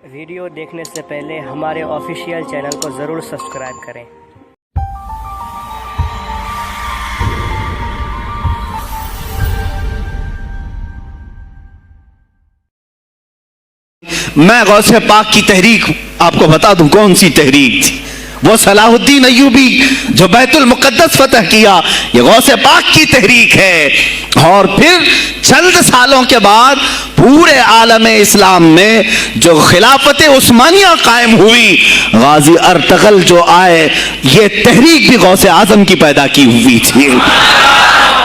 Video دیکھنے سے پہلے ہمارے آفیشیل چینل کو ضرور سبسکرائب کریں۔ میں غوث پاک کی تحریک آپ کو بتا دوں کون سی تحریک تھی۔ وہ صلاح الدین ایوبی جو بیت المقدس فتح کیا، یہ غوث پاک کی تحریک ہے۔ اور پھر چند سالوں کے بعد پورے عالم اسلام میں جو خلافت عثمانیہ قائم ہوئی، غازی ارطغرل جو آئے، یہ تحریک بھی غوث اعظم کی پیدا کی ہوئی تھی۔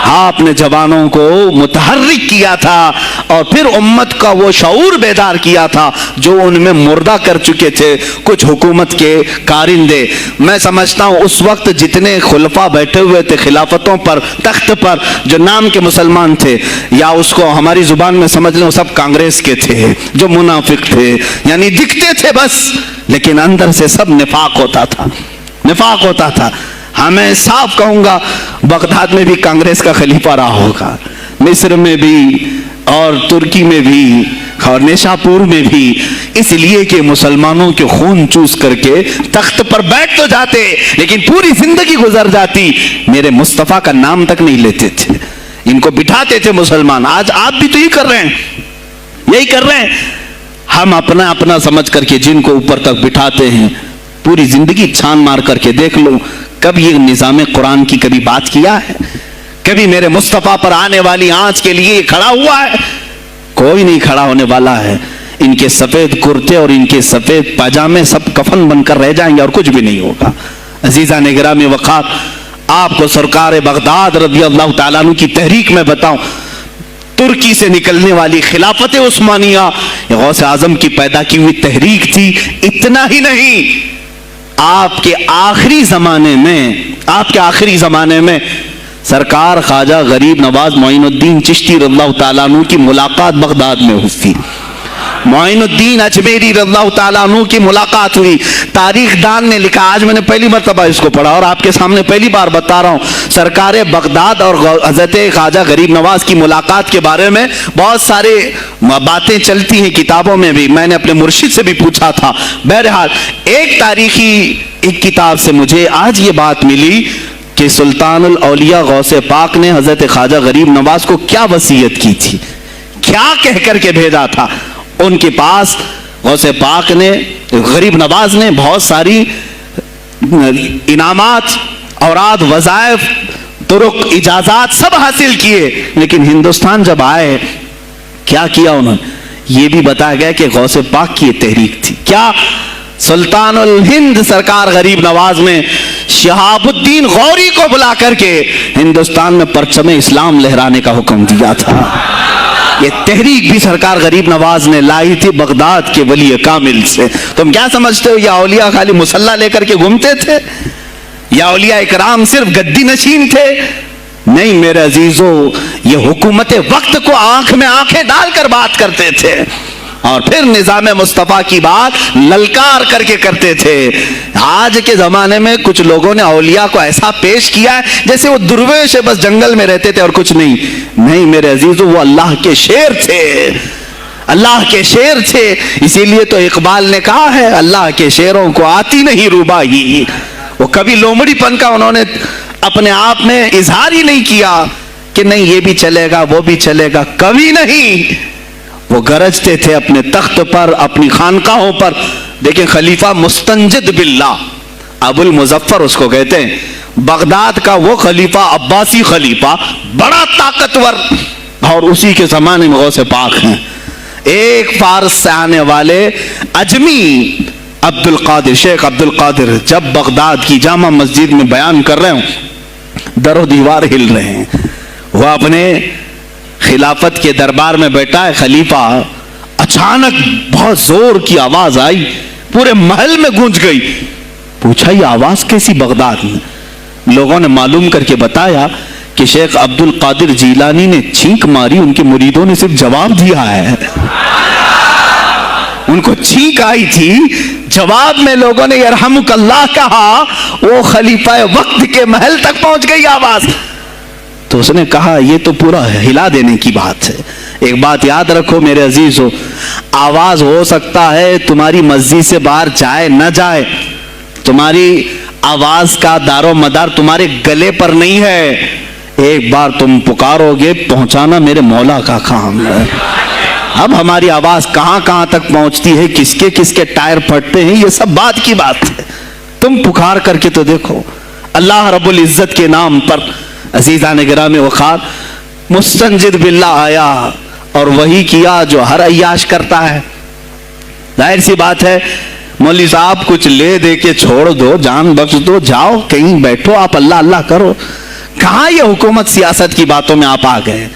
آپ نے جوانوں کو متحرک کیا تھا اور پھر امت کا وہ شعور بیدار کیا تھا جو ان میں مردہ کر چکے تھے کچھ حکومت کے کارندے۔ میں سمجھتا ہوں اس وقت جتنے خلفاء بیٹھے ہوئے تھے خلافتوں پر، تخت پر، جو نام کے مسلمان تھے، یا اس کو ہماری زبان میں سمجھ لیں سب کانگریس کے تھے، جو منافق تھے، یعنی دکھتے تھے بس، لیکن اندر سے سب نفاق ہوتا تھا، نفاق ہوتا تھا۔ ہاں میں صاف کہوں گا، بغداد میں بھی کانگریس کا خلیفہ رہا ہوگا، مصر میں بھی اور ترکی میں بھی اور نیشاپور میں بھی، اس لیے کہ مسلمانوں کے خون چوس کر کے تخت پر بیٹھ تو جاتے لیکن پوری زندگی گزر جاتی، میرے مصطفیٰ کا نام تک نہیں لیتے تھے، ان کو بٹھاتے تھے مسلمان۔ آج آپ بھی تو یہی کر رہے ہیں، یہی کر رہے ہیں۔ ہم اپنا اپنا سمجھ کر کے جن کو اوپر تک بٹھاتے ہیں، پوری زندگی چھان مار کر کے دیکھ لو، کب یہ نظام قرآن کی کبھی بات کیا ہے؟ کبھی میرے مصطفیٰ پر آنے والی آنچ کے لیے کھڑا ہوا ہے؟ کوئی نہیں کھڑا ہونے والا ہے۔ ان کے سفید کرتے اور ان کے سفید پاجامے سب کفن بن کر رہ جائیں گے اور کچھ بھی نہیں ہوگا۔ عزیزان گرامی وقار، آپ کو سرکار بغداد رضی اللہ تعالیٰ عنہ کی تحریک میں بتاؤں، ترکی سے نکلنے والی خلافت عثمانیہ یہ غوث اعظم کی پیدا کی ہوئی تحریک تھی۔ اتنا ہی نہیں، آپ کے آخری زمانے میں سرکار خواجہ غریب نواز معین الدین چشتی رضی اللہ تعالیٰ عنہ کی ملاقات بغداد میں ہوئی، معین الدین اجمیری رضی اللہ تعالیٰ عنہ کی ملاقات ہوئی۔ تاریخ دان نے لکھا، آج میں نے پہلی مرتبہ اس کو پڑھا اور آپ کے سامنے پہلی بار بتا رہا ہوں، سرکار بغداد اور حضرت خواجہ غریب نواز کی ملاقات کے بارے میں بہت سارے باتیں چلتی ہیں کتابوں میں بھی، میں نے اپنے مرشد سے بھی پوچھا تھا۔ بہرحال ایک تاریخی کتاب سے مجھے آج یہ بات ملی کہ سلطان الاولیاء غوث پاک نے حضرت خواجہ غریب نواز کو کیا وصیت کی تھی، کیا کہہ کر کے بھیجا تھا۔ ان کے پاس غوث پاک نے، غریب نواز نے بہت ساری انعامات، اوراد، وظائف، طرق، اجازات سب حاصل کیے، لیکن ہندوستان جب آئے کیا کیا انہوں نے؟ یہ بھی بتایا گیا کہ غوث پاک کی یہ تحریک تھی۔ کیا؟ سلطان الہند سرکار غریب نواز نے شہاب الدین غوری کو بلا کر کے ہندوستان میں پرچم اسلام لہرانے کا حکم دیا تھا۔ یہ تحریک بھی سرکار غریب نواز نے لائی تھی بغداد کے ولی کامل سے۔ تم کیا سمجھتے ہو یہ اولیاء خالی مسلح لے کر کے گھومتے تھے؟ یا اولیاء اکرام صرف گدی نشین تھے؟ نہیں میرے عزیزو، یہ حکومت وقت کو آنکھ میں آنکھیں ڈال کر بات کرتے تھے اور پھر نظام مصطفیٰ کی بات للکار کر کے کرتے تھے۔ آج کے زمانے میں کچھ لوگوں نے اولیاء کو ایسا پیش کیا ہے جیسے وہ درویش بس جنگل میں رہتے تھے اور کچھ نہیں۔ نہیں میرے عزیزو، وہ اللہ کے شیر تھے، اللہ کے شیر تھے۔ اسی لیے تو اقبال نے کہا ہے، اللہ کے شیروں کو آتی نہیں روباہی۔ وہ کبھی لومڑی پن کا انہوں نے اپنے آپ میں اظہار ہی نہیں کیا کہ نہیں یہ بھی چلے گا وہ بھی چلے گا، کبھی نہیں۔ وہ گرجتے تھے اپنے تخت پر، اپنی خانقاہوں پر۔ دیکھیں خلیفہ مستنجد باللہ، ابو المظفر اس کو کہتے ہیں، بغداد کا وہ خلیفہ، عباسی خلیفہ، بڑا طاقتور، اور اسی کے زمانے میں غوث پاک ہیں۔ ایک فارس سے آنے والے اجمی عبد القادر، شیخ عبد القادر، جب بغداد کی جامع مسجد میں بیان کر رہے ہوں، در و دیوار ہل رہے ہیں۔ وہ اپنے خلافت کے دربار میں بیٹھا ہے خلیفہ، اچانک بہت زور کی آواز آئی، پورے محل میں گونج گئی۔ پوچھا یہ آواز کیسی بغداد میں؟ لوگوں نے معلوم کر کے بتایا کہ شیخ عبد القادر جیلانی نے چھینک ماری، ان کے مریدوں نے صرف جواب دیا ہے۔ ان کو چھینک آئی تھی، جواب میں لوگوں نے یرحمک اللہ کہا، وہ خلیفہ وقت کے محل تک پہنچ گئی آواز۔ تو اس نے کہا یہ تو پورا ہلا دینے کی بات ہے، ایک بات یاد رکھو میرے عزیزو، آواز ہو سکتا ہے تمہاری مسجد سے باہر جائے نہ جائے، تمہاری آواز کا دار و مدار تمہارے گلے پر نہیں ہے، ایک بار تم پکارو گے پہنچانا میرے مولا کا کام ہے۔ اب ہماری آواز کہاں کہاں تک پہنچتی ہے، کس کے ٹائر پھٹتے ہیں، یہ سب بات کی بات ہے، تم پکار کر کے تو دیکھو۔ اللہ رب العزت کے نام پر عزیزان گرامی وقار مستنجد باللہ آیا اور وہی کیا جو ہر عیاش کرتا ہے۔ ظاہر سی بات ہے مولوی صاحب کچھ لے دے کے چھوڑ دو، جان بخش دو، جاؤ کہیں بیٹھو، آپ اللہ اللہ کرو، کہاں یہ حکومت سیاست کی باتوں میں آپ آ گئے؟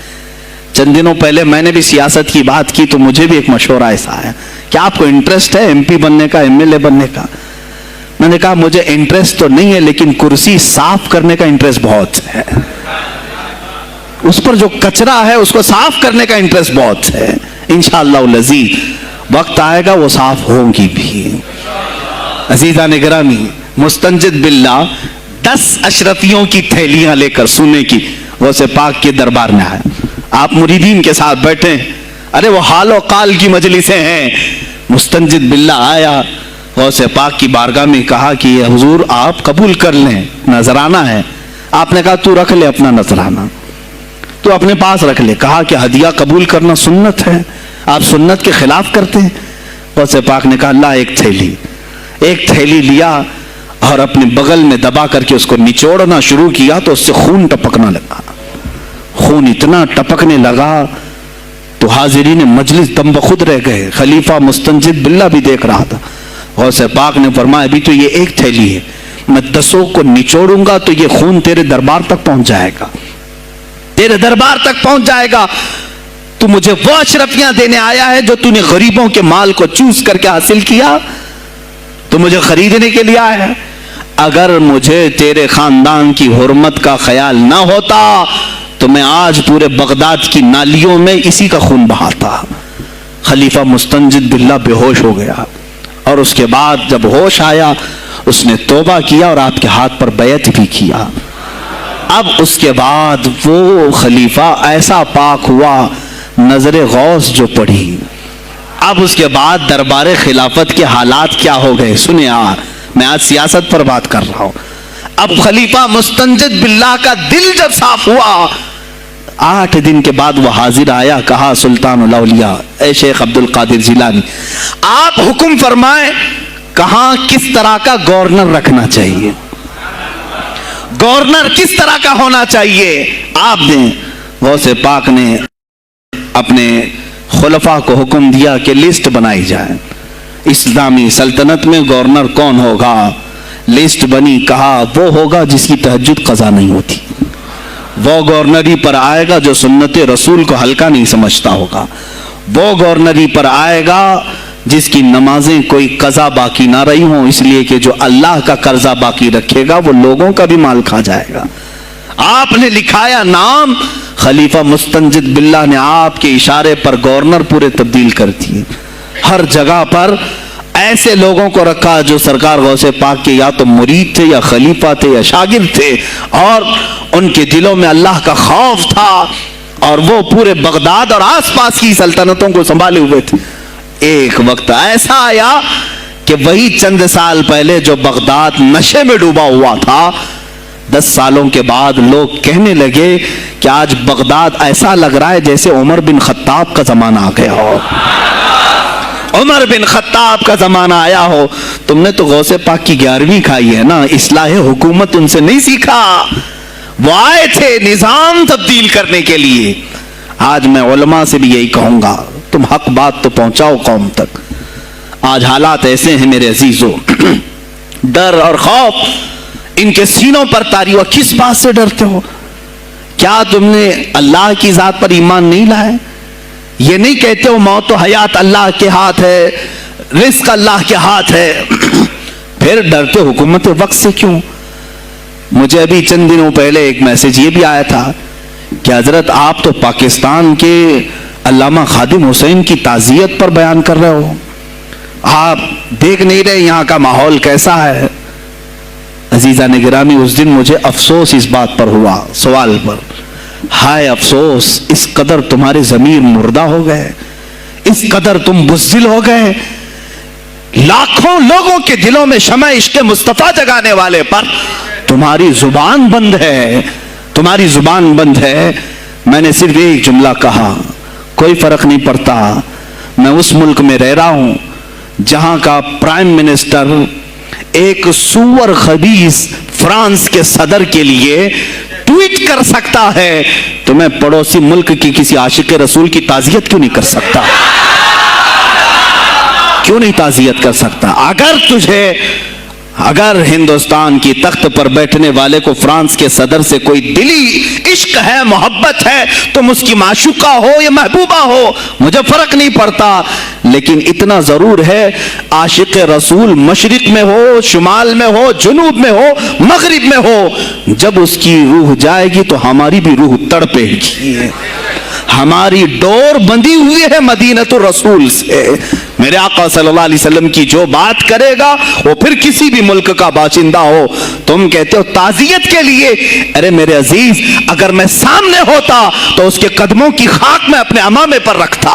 چند دنوں پہلے میں نے بھی سیاست کی بات کی تو مجھے بھی ایک مشورہ ایسا آیا کہ آپ کو انٹرسٹ ہے ایم پی بننے کا، ایم ایل اے بننے کا؟ میں نے کہا مجھے انٹرسٹ تو نہیں ہے لیکن کرسی صاف کرنے کا انٹرسٹ بہت ہے، اس پر جو کچرا ہے اس کو صاف کرنے کا انٹرسٹ بہت ہے، انشاءاللہ العزیز وقت آئے گا وہ صاف ہوگی بھی۔ عزیزان گرامی مستنجد باللہ 10 اشرفیوں کی تھیلیاں لے کر سونے کی غوث پاک کے دربار میں آئے، آپ مریدین کے ساتھ بیٹھے، ارے وہ حال و قال کی مجلسیں ہیں، مستنجد باللہ آیا غوث پاک کی بارگاہ میں، کہا کہ حضور آپ قبول کر لیں، نذرانہ ہے۔ آپ نے کہا تو رکھ لے اپنا نذرانہ، تو اپنے پاس رکھ لے۔ کہا کہ ہدیہ قبول کرنا سنت ہے، آپ سنت کے خلاف کرتے ہیں۔ غوث پاک نے کہا اللہ ایک تھیلی لیا اور اپنے بغل میں دبا کر کے اس کو نچوڑنا شروع کیا تو اس سے خون ٹپکنا لگا، خون اتنا ٹپکنے لگا تو حاضرین مجلس دم بخود رہ گئے، خلیفہ مستنجد باللہ بھی دیکھ رہا تھا۔ غوث پاک نے فرمایا ابھی تو یہ ایک تھیلی ہے، میں 10 کو نچوڑوں گا تو یہ خون تیرے دربار تک پہنچ جائے گا، تیرے دربار تک پہنچ جائے گا، تو مجھے وہ اشرفیاں دینے آیا ہے جو تو نے غریبوں کے مال کو چوس کر کے حاصل کیا، تو مجھے خریدنے کے لیے آیا ہے۔ اگر مجھے تیرے خاندان کی حرمت کا خیال نہ ہوتا تو میں آج پورے بغداد کی نالیوں میں اسی کا خون بہاتا۔ خلیفہ مستنجد باللہ بے ہوش ہو گیا، اور اس کے بعد جب ہوش آیا اس نے توبہ کیا اور آپ کے ہاتھ پر بیعت بھی کیا۔ اب اس کے بعد وہ خلیفہ ایسا پاک ہوا، نظر غوث جو پڑھی۔ اب اس کے بعد دربار خلافت کے حالات کیا ہو گئے سنیں، میں آج سیاست پر بات کر رہا ہوں۔ اب خلیفہ مستنجد باللہ کا دل جب صاف ہوا، 8 دن کے بعد وہ حاضر آیا، کہا سلطان الاولیاء اے شیخ عبد القادر جیلانی آپ حکم فرمائیں کہاں کس طرح کا گورنر رکھنا چاہیے، گورنر کس طرح کا ہونا چاہیے آپ نے۔ غوث پاک نے اپنے خلفاء کو حکم دیا کہ لسٹ بنائی جائے، اسلامی سلطنت میں گورنر کون ہوگا، لسٹ بنی، کہا وہ ہوگا جس کی تہجد قضا نہیں ہوتی، وہ گورنری پر آئے گا جو سنت رسول کو ہلکا نہیں سمجھتا ہوگا، وہ گورنری پر آئے گا جس کی نمازیں کوئی قضا باقی نہ رہی ہوں، اس لیے کہ جو اللہ کا قرضہ باقی رکھے گا وہ لوگوں کا بھی مال کھا جائے گا۔ آپ نے لکھایا نام، خلیفہ مستنجد باللہ نے آپ کے اشارے پر گورنر پورے تبدیل کر دیے، ہر جگہ پر ایسے لوگوں کو رکھا جو سرکار غوث پاک کے یا تو مرید تھے یا خلیفہ تھے یا شاگرد تھے، اور ان کے دلوں میں اللہ کا خوف تھا، اور وہ پورے بغداد اور آس پاس کی سلطنتوں کو سنبھالے ہوئے تھے۔ ایک وقت ایسا آیا کہ وہی چند سال پہلے جو بغداد نشے میں ڈوبا ہوا تھا، 10 سالوں کے بعد لوگ کہنے لگے کہ آج بغداد ایسا لگ رہا ہے جیسے عمر بن خطاب کا زمانہ آ گیا ہو، عمر بن خطاب کا زمانہ آیا ہو۔ تم نے تو غوث پاک کی 11ویں کھائی ہے نا، اصلاح حکومت ان سے نہیں سیکھا، وہ آئے تھے نظام تبدیل کرنے کے لیے۔ آج میں علماء سے بھی یہی کہوں گا، تم حق بات تو پہنچاؤ قوم تک۔ آج حالات ایسے ہیں میرے عزیزوں، ڈر اور خوف ان کے سینوں پر طاری ہوا۔ کس بات سے ڈرتے ہو؟ کیا تم نے اللہ کی ذات پر ایمان نہیں لائے؟ یہ نہیں کہتے ہو موت و حیات اللہ کے ہاتھ ہے، رزق اللہ کے ہاتھ ہے، پھر ڈرتے حکومت وقت سے کیوں؟ مجھے ابھی چند دنوں پہلے ایک میسج یہ بھی آیا تھا کہ حضرت آپ تو پاکستان کے علامہ خادم حسین کی تعزیت پر بیان کر رہے ہو، آپ دیکھ نہیں رہے یہاں کا ماحول کیسا ہے؟ عزیزان گرامی، اس دن مجھے افسوس اس بات پر ہوا، سوال پر، ہائے افسوس، اس قدر تمہارے ضمیر مردہ ہو گئے، اس قدر تم بزدل ہو گئے، لاکھوں لوگوں کے دلوں میں شمع عشق مصطفیٰ جگانے والے پر تمہاری زبان بند ہے، تمہاری زبان بند ہے۔ میں نے صرف ایک جملہ کہا، کوئی فرق نہیں پڑتا، میں اس ملک میں رہ رہا ہوں جہاں کا پرائم منسٹر ایک سور خبیث فرانس کے صدر کے لیے ٹویٹ کر سکتا ہے، تو میں پڑوسی ملک کی کسی عاشق رسول کی تعزیت کیوں نہیں کر سکتا؟ کیوں نہیں تعزیت کر سکتا؟ اگر ہندوستان کی تخت پر بیٹھنے والے کو فرانس کے صدر سے کوئی دلی عشق ہے، محبت ہے، تم اس کی معشوقہ ہو یا محبوبہ ہو، مجھے فرق نہیں پڑتا، لیکن اتنا ضرور ہے عاشق رسول مشرق میں ہو، شمال میں ہو، جنوب میں ہو، مغرب میں ہو، جب اس کی روح جائے گی تو ہماری بھی روح تڑپے گی۔ ہماری ڈور بندھی ہوئی ہے مدینۃ الرسول سے۔ میرے آقا صلی اللہ علیہ وسلم کی جو بات کرے گا وہ پھر کسی بھی ملک کا باشندہ ہو۔ تم کہتے ہو تعزیت کے لیے، ارے میرے عزیز، اگر میں سامنے ہوتا تو اس کے قدموں کی خاک میں اپنے امامے پر رکھتا۔